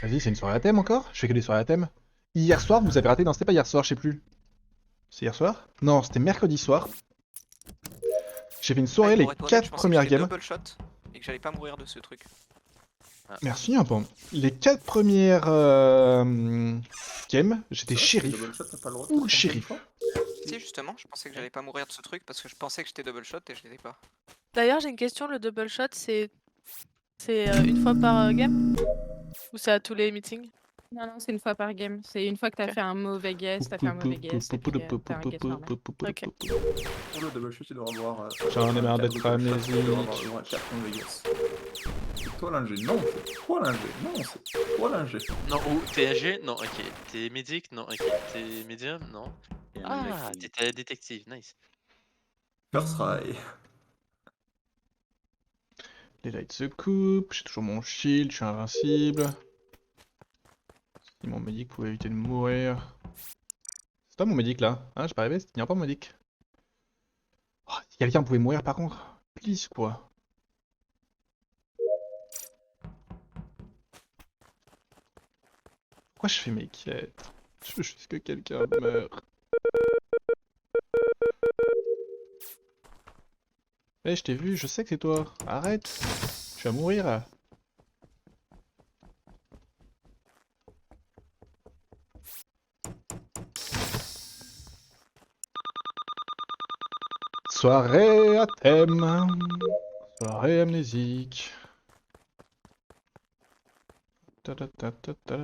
Vas-y, c'est une soirée à thème encore? Je fais que des soirées à thème. Hier soir, vous avez raté? Non, c'était pas hier soir, je sais plus. C'est hier soir? Non, c'était mercredi soir. J'ai fait une Ah, et soirée les pour être honnête, je 4 pensais que premières j'étais games. double shot et que j'allais pas mourir de ce truc. Ah, Merci un peu. Les 4 premières games, j'étais C'est vrai, si t'es double shérif. shot, t'as pas le droit de te Full tromper une shérif. fois? Si, justement, je pensais que j'allais pas mourir de ce truc parce que je pensais que j'étais double shot et je l'étais pas. D'ailleurs, j'ai une question, le double shot, c'est une fois par game? Ou c'est à tous les meetings? Non, non, c'est une fois par game. C'est une fois que t'as Ok. fait un mauvais guess, t'as fait un mauvais guess, et puis t'as un guess normal. Ok. Pour le double shot, tu dois avoir. J'en ai marre d'être Tu dois avoir amnésique. au moins 4 mauvais guess. C'est toi l'ingé? Non, c'est toi l'ingé. Non, c'est toi l'ingé. non, ou t'es AG? Non, ok. T'es médic? Non, ok. T'es médium? Non. Ah, t'es détective, nice. First try. Les lights se coupent, j'ai toujours mon shield, je suis invincible. Si mon médic pouvait éviter de mourir. C'est toi mon médic là? Hein, j'ai pas rêvé, il n'y a pas mon médic. Oh, si quelqu'un pouvait mourir par contre, please quoi. Pourquoi je fais mes quêtes? Je veux juste que quelqu'un meure. Eh, je t'ai vu, je sais que c'est toi. Arrête. Tu vas mourir. Soirée à thème. Soirée amnésique. Ta ta ta ta ta.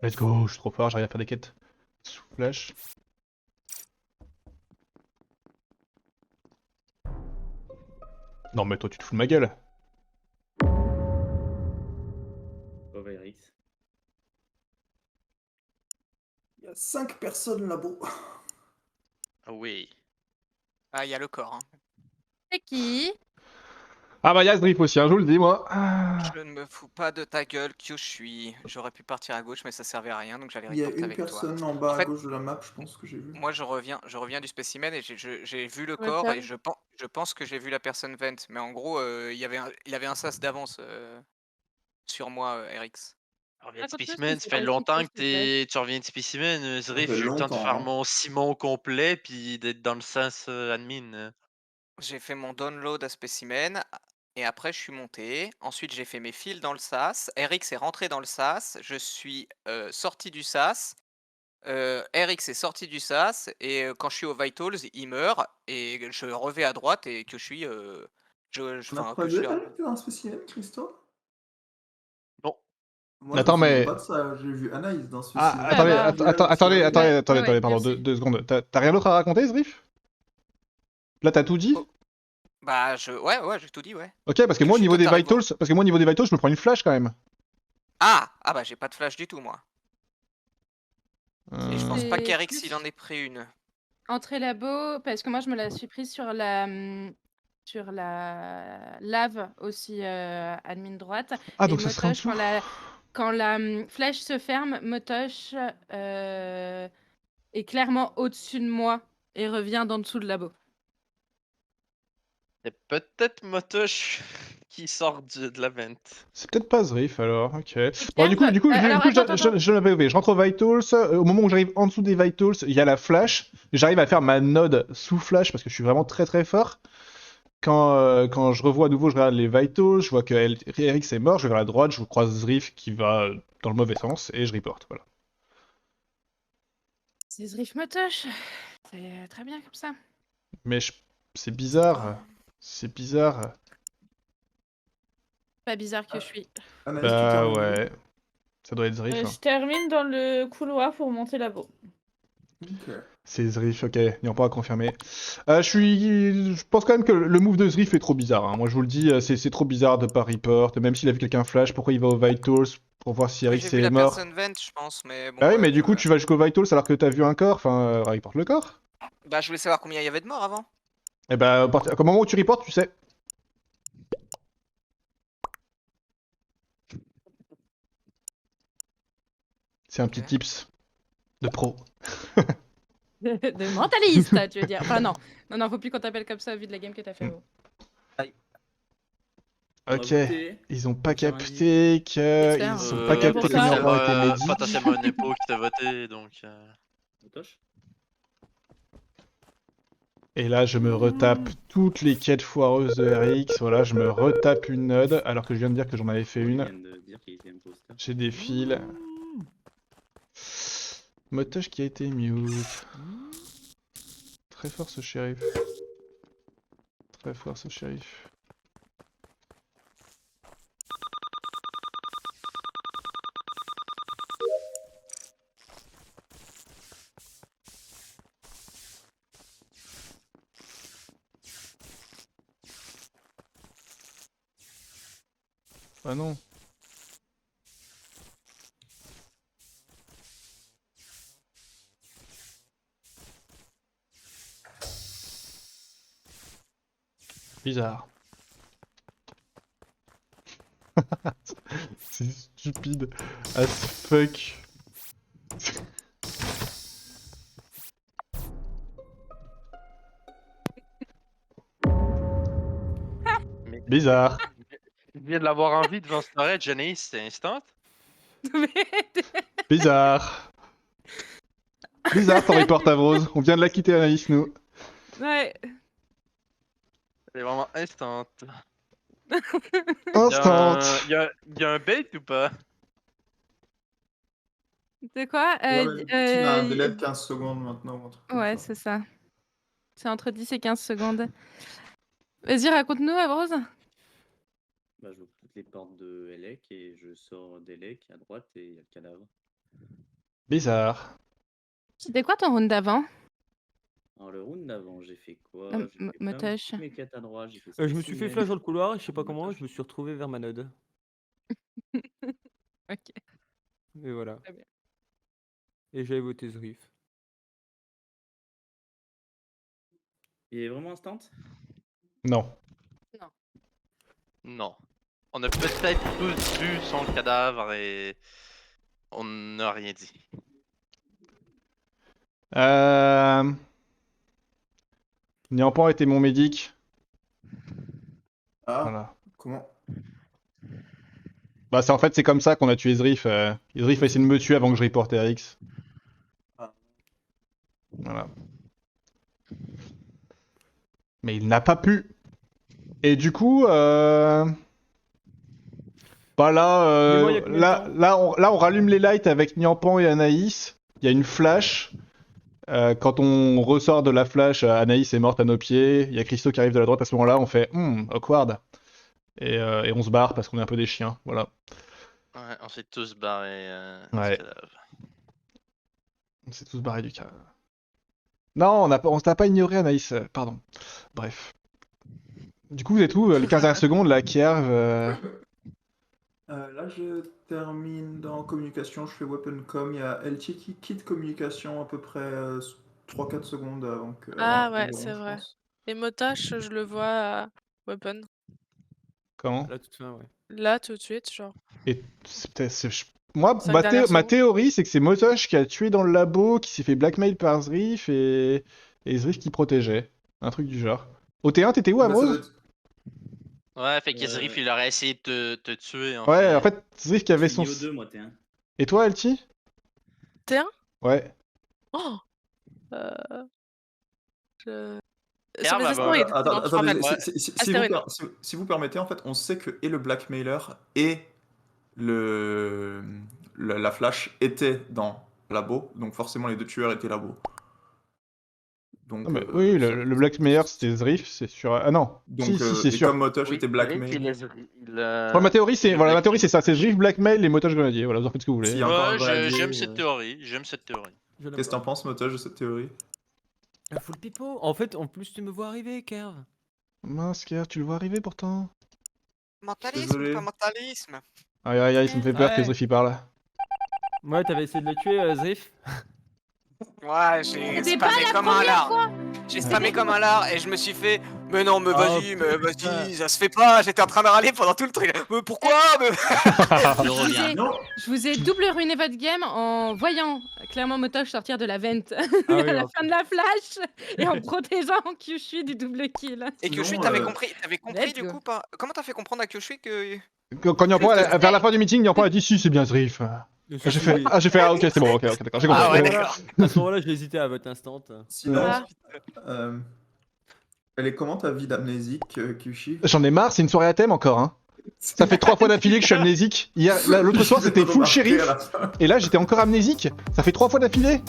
Let's go, je suis trop fort, j'arrive à faire des quêtes. Sous flash. Non mais toi tu te fous de ma gueule. Pauvre Iris. Il y a 5 personnes là-bas. Ah oui. Ah, il y a le corps. Hein. C'est qui? Ah bah y'a ce drift aussi, hein, je vous le dis moi. Je ne me fous pas de ta gueule, qui je suis. J'aurais pu partir à gauche, mais ça servait à rien, donc j'allais Il y a reporter une avec toi. personne en bas En à fait, gauche de la map, je pense que j'ai vu. moi, je reviens du spécimen et j'ai vu le Ouais, corps ça. et je pense que j'ai vu la personne vent. Mais en gros, il avait un sas d'avance sur moi, RX. Reviens de Raconte-nous ce spécimen, qui ça s'est fait passé, longtemps s'il que te plaît. tu reviens de spécimen, Ça Zrif, fait j'ai eu le temps de faire longtemps, hein. mon Simon complet, puis d'être dans le sens admin. J'ai fait mon download à spécimen et après je suis monté. Ensuite, j'ai fait mes fils dans le sas. RX est rentré dans le sas. Je suis sorti du sas. RX est sorti du sas et quand je suis au Vitals, il meurt et je revais à droite et que je suis On a enfin que je croisé suis Eric dans un spécimen, Christo? Non. Moi, je me Attends souviens mais... pas de ça. J'ai vu Anaïs dans ce Ah, spécimen. attendez, va. attendez, Ouais, ouais, attendez, pardon, merci. deux secondes. T'as rien d'autre à raconter, Zrif? Là t'as tout dit? Oh, bah ouais, j'ai tout dit, ouais. Ok, parce que Que moi je au suis niveau des totalement. vitals, je me prends une flash quand même. Ah bah j'ai pas de flash du tout moi. Et je pense pas C'est qu'RX plus il en ait pris une. entrée labo, parce que moi je me la suis prise sur la lave aussi admin droite. Ah Et donc ça serait en Motosh, dessous. quand la flèche se ferme, Motosh est clairement au-dessus de moi et revient d'en dessous de labo. C'est peut-être Motosh qui sort de la vente. C'est peut-être pas Zrif alors, ok. C'est Bon, clair. Alors attends. je l'avais je rentre aux Vitals. Au moment où j'arrive en dessous des Vitals, il y a la flash. J'arrive à faire ma node sous flash parce que je suis vraiment très très fort. Quand je revois à nouveau, je regarde les Vitals, je vois que Eric est mort, je vais vers la droite, je croise Zrif qui va dans le mauvais sens et je reporte, voilà. C'est Zrif Motosh. C'est très bien comme ça. Mais c'est bizarre. C'est bizarre. Pas bizarre que je suis. Anaïs, tu Bah termines où? ouais. Ça doit être Zrif. Hein. Je termine dans le couloir pour monter labo. Ok. C'est Zrif, ok, n'ayant pas à confirmer. Je pense quand même que le move de Zrif est trop bizarre. Hein. Moi je vous le dis, c'est trop bizarre de pas report. Même s'il a vu quelqu'un flash, pourquoi il va au Vitals pour voir si Oui, Eric j'ai vu est la mort? personne vent, je pense, mais bon. Bah oui, mais du coup tu vas jusqu'au Vitals alors que t'as vu un corps, enfin, reporte le corps. Bah je voulais savoir combien il y avait de morts avant. Et bah, au moment où tu reportes, tu sais. C'est un petit Ok. tips de pro. De mentaliste, tu veux dire. Enfin, non. Non, faut plus qu'on t'appelle comme ça vu de la game que t'as fait. Oh. On va Ok. voter. Ils ont pas Cher capté que. J'espère. Ils sont pas Pas capté pour que ça. Niorpan était médic. Potentiellement une épo qui t'a voté, donc... Motoche. Et là, je me retape toutes les quêtes foireuses de RX. Voilà, je me retape une node, alors que je viens de dire que j'en avais fait Il une. vient de dire qu'il était imposteur. J'ai des fils. Motoche qui a été mute. Très fort ce shérif. Très fort ce shérif. Ah non. Bizarre. C'est stupide as fuck. Mais... Bizarre. Je viens de l'avoir en vie devant storage, Janaïs, c'est instant. Bizarre. Bizarre ton report à Rose. On vient de la quitter Anaïs, nous. Ouais. C'est vraiment instant. Instant. Y a un bait ou pas? C'est quoi Ouais, mais tu as un délai de 15 secondes maintenant. ou un truc comme Ouais, ça. c'est ça. C'est entre 10 et 15 secondes. Vas-y, raconte-nous, Abrose. Bah, j'ouvre toutes les portes de Elec et je sors d'Elec à droite et il y a le cadavre. Bizarre. C'était quoi ton round d'avant? Alors, le round d'avant, j'ai fait quoi? Euh, J'ai fait Motoche. toutes mes quêtes à droite. J'ai fait Je me suis fait spécimen, flash dans le couloir et je sais pas Motoche. comment, je me suis retrouvé vers ma node. Ok. Et voilà. Très bien. Et j'avais voté Zrif. Il est vraiment instant? Non. Non. On a peut-être tous vu son cadavre et on n'a rien dit. Niampan était mon médic. Ah, Voilà. comment? Bah, en fait, c'est comme ça qu'on a tué Zrif. Zrif a essayé de me tuer avant que je reporte RX. Ah. Voilà. Mais il n'a pas pu. Et du coup, bah là, Mais moi, il y a combien de temps là, on rallume les lights avec Niampan et Anaïs. Il y a une flash. Quand on ressort de la flash, Anaïs est morte à nos pieds. Il y a Christo qui arrive de la droite à ce moment-là. On fait awkward. Et on se barre parce qu'on est un peu des chiens. Voilà. Ouais, on s'est tous barrés Ouais. du cadavre. On s'est tous barrés du cas. Non, on t'a pas ignoré, Anaïs. Pardon. Bref. Du coup, vous êtes où les 15 dernières secondes, là, Kierv Là, je termine dans communication, je fais weapon.com. Il y a LT qui quitte communication à peu près 3-4 secondes avant que. Ah ouais, environ, c'est je vrai. pense. Et Motoche, je le vois à Weapon. Comment Là, toute fin, ouais. Là, tout de suite, genre. Et moi, 5 dernières ma secondes. théorie, c'est que c'est Motoche qui a tué dans le labo, qui s'est fait blackmail par Zrif et Zrif qui protégeait. Un truc du genre. Au T1, t'étais où, Bah, ça doit Abrose être- Ouais, fait que Zrif, il aurait essayé de te tuer. Ouais, en fait, Zrif qui avait Je suis son. niveau 2, moi, t'es un. Et toi, Elti T1 Ouais. Oh je... Pierre, Sur mes bah, espoirs, bah, Attends, non, je me attendez, rappelle. Ouais. si vous permettez, en fait, on sait que et le blackmailer et la flash étaient dans labo, donc forcément les deux tueurs étaient labo. Donc, Non, mais oui, ça- le blackmailer, c'était Zrif, c'est sûr. Ah non. donc, Si, c'est et sûr. comme Motoche Oui, était Zrif, blackmail, Ouais, ma théorie, c'est il voilà, ma black- théorie, c'est ça. C'est Zrif, blackmail et Motoche grenadier. Voilà, vous en faites ce que vous voulez. Si, hein. encore un Ouais, grenadier, j'aime cette théorie. J'aime cette théorie. Je l'aime qu'est-ce que t'en pas. penses, Motoche, de cette théorie? Ah, full pipo. En fait, en plus, tu me vois arriver, Kerv. Mince, Kier, tu le vois arriver pourtant. Mentalisme, Désolé. pas mentalisme. Aïe aïe aïe, ça me fait peur que Ouais. Zrif y parle. Ouais, t'avais essayé de le tuer, Zrif. Ouais, j'ai C'était pas spammé la comme un première lard. fois. J'ai spammé comme un lard et je me suis fait. Mais non, mais Oh, vas-y, putain. ça se fait pas. J'étais en train de râler pendant tout le truc. Mais pourquoi mais... Je reviens. Non, Je vous ai double ruiné votre game en voyant clairement Motosh sortir de la vente Ah oui, à la en fin de la flash et en protégeant Kyushui du double kill. Et Kyushui, Sinon, t'avais compris Let's du go. coup pas. Comment t'as fait comprendre à Kyushui que. Quand Nyampo, vers la fin du meeting, Nyampo a dit si, c'est bien Zrif. J'ai fait, ok, c'est bon, ok, d'accord, j'ai compris. Ah ouais, À d'accord. ce moment-là, j'ai hésité à vote instant. sinon, Ah. elle est comment ta vie d'amnésique, Kyushi? J'en ai marre, c'est une soirée à thème encore, hein. Ça fait 3 fois d'affilée que je suis amnésique. L'autre soir, c'était full shérif. Et là, j'étais encore amnésique. Ça fait 3 fois d'affilée.